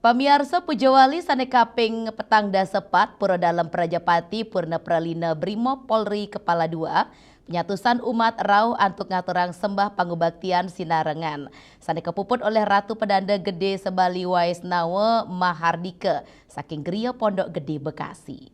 Pamiarsa Pujawali sane kaping petang dasepat pura dalam Prajapati Purna Pralina Brimo Polri Kepala 2 penyatusan umat rau antuk ngaturang sembah pangubaktian sinarengan. Sane kepuput oleh Ratu Pedanda Gede Sebali Waisnawa Mahardika saking Gria Pondok Gede Bekasi.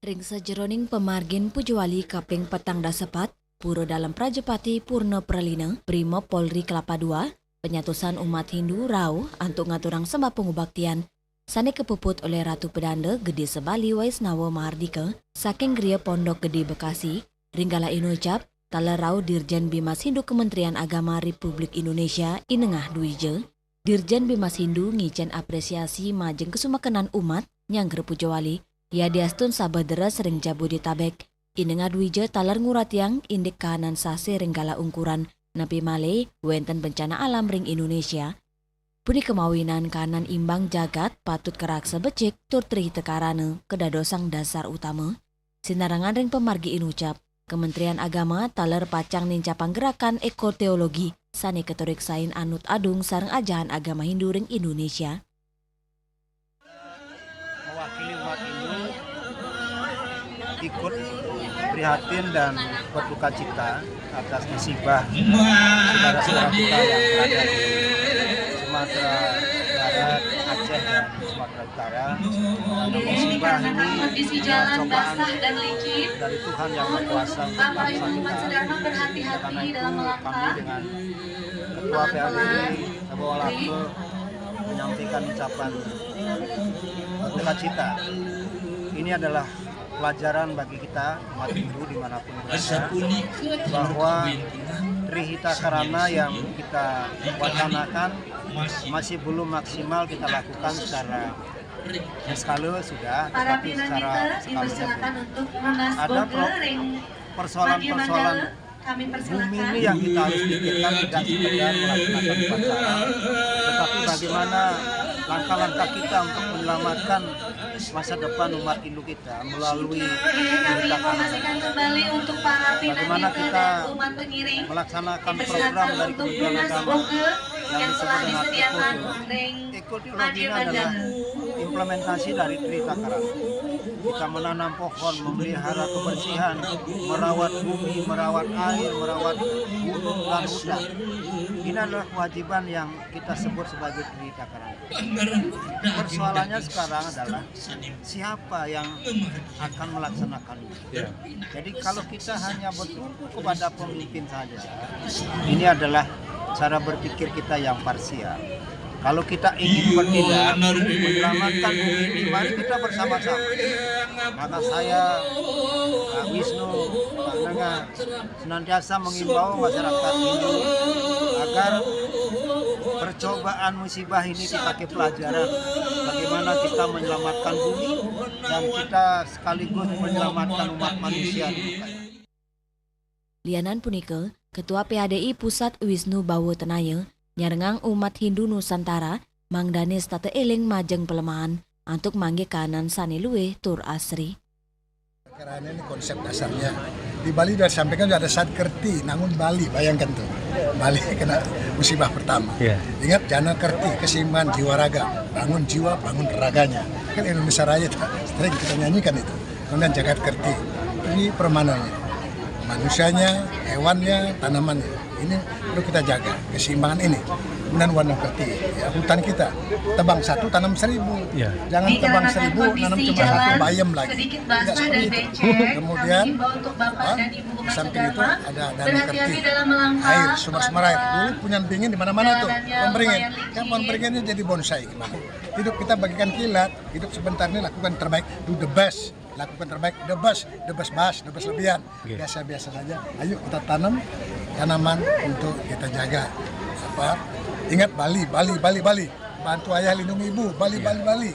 Ring sajeroning pemargin Pujawali kaping petang dasepat Pura dalam Prajapati Purna Pralina Brimo Polri Kelapa II penyatusan umat Hindu rau antuk ngaturang sembah pengubaktian sane kepuput oleh Ratu Pedanda Gede Sebali Waisnawa Mahardika saking Gria Pondok Gede Bekasi ringgala inucap tala rau Dirjen Bimas Hindu Kementerian Agama Republik Indonesia Inengah Duije Dirjen Bimas Hindu ngicen apresiasi majeng kesumakanan umat nyangger Pujawali ya diastun sabadera sering Jabodetabek Inengah Duije talar nguratiang indik kahanan sase ringgala ungkuran napi male wenten bencana alam ring Indonesia. Puni kemawinan kahanan imbang jagat patut keraksa becik tur tri tekarane kedadosang dasar utama. Sinarangan ring pemargi inucap Kementerian Agama talar pacang nincapang gerakan ekoteologi sane ketorik sain anut adung sareng ajahan agama Hindu ring Indonesia. Mewakili umat Hindu ikut prihatin dan berduka cita atas musibah saudara-saudara kita yang berada di Sumatera Barat, Aceh dan Sumatera Utara. Musibah ini cobaan dari Tuhan yang berkuasa untuk bangsa kita. Karena itu kami dengan Ketua PADI Sabawa Lakto menyampaikan ucapan berduka cita. Ini adalah pelajaran bagi kita umat Hindu dimanapun berada bahwa Trihita Karana yang kita wacanakan masih belum maksimal kita lakukan secara skala sudah, tetapi secara skalanya belum. Ada persoalan-persoalan bumi ini yang kita harus pikirkan tidak sekedar melaksanakan upacara, tetapi bagaimana langkah-langkah kita untuk menyelamatkan masa depan umat Hindu kita melalui bagaimana kita melaksanakan program dari Kementerian Agama yang disebut dengan ekoteologi adalah implementasi dari Trihita Karana. Kita menanam pohon, memelihara kebersihan, merawat bumi, merawat air, merawat gunung dan hutan. Ini adalah kewajiban yang kita sebut sebagai Trihita Karana. Persoalannya sekarang adalah siapa yang akan melaksanakannya. Jadi kalau kita hanya bertumpu kepada pemimpin saja, ini adalah cara berpikir kita yang parsial. Kalau kita ingin bertindak menyelamatkan bumi ini, mari kita bersama-sama. Maka saya, Pak Wisnu, Pak Nengah, senantiasa mengimbau masyarakat Hindu agar percobaan musibah ini dipakai pelajaran. Bagaimana kita menyelamatkan bumi dan kita sekaligus menyelamatkan umat manusia. Lianan punika, Ketua PADI Pusat Wisnu Bawo Tenaya nyarengang umat Hindu Nusantara mangdane state eling majeng pelemahan untuk mangge kanan sane luwe tur asri. Karena ini konsep dasarnya di Bali sudah disampaikan sudah ada Satkerti, namun Bali bayangkan tuh Bali kena musibah pertama. Ingat jana kerti keseimbangan jiwa raga, bangun jiwa bangun raganya. Kan Indonesia Raya sering kita nyanyikan itu. Kemudian jagat kerti ini permananya, manusianya, hewannya, tanamannya. Ini perlu kita jaga keseimbangan ini. Kemudian warna kerti, ya, hutan kita tebang 1 tanam 1000. Jangan tebang 1000 nanam cuma 1 bayam lagi. Tidak seperti itu. Kemudian di samping itu ada danau kerti, air, sumber air. Dulu punya beringin di mana-mana tuh, pohon beringin. Kan pohon beringin ini jadi bonsai. Hidup kita bagikan kilat, hidup sebentar ini lakukan terbaik, do the best. Lakukan terbaik, the best lebihan. Biasa-biasa saja. Ayo kita tanam tanaman untuk kita jaga. Ingat Bali. Bantu ayah lindungi ibu. Bali.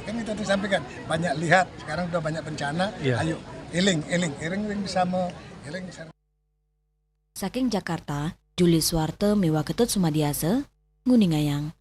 Kan kita disampaikan. Banyak lihat. Sekarang sudah banyak bencana. Ayo eling bisa eling. Saking Jakarta, Juli Swarte Mewa Ketut Sumadiase, Nguningayang.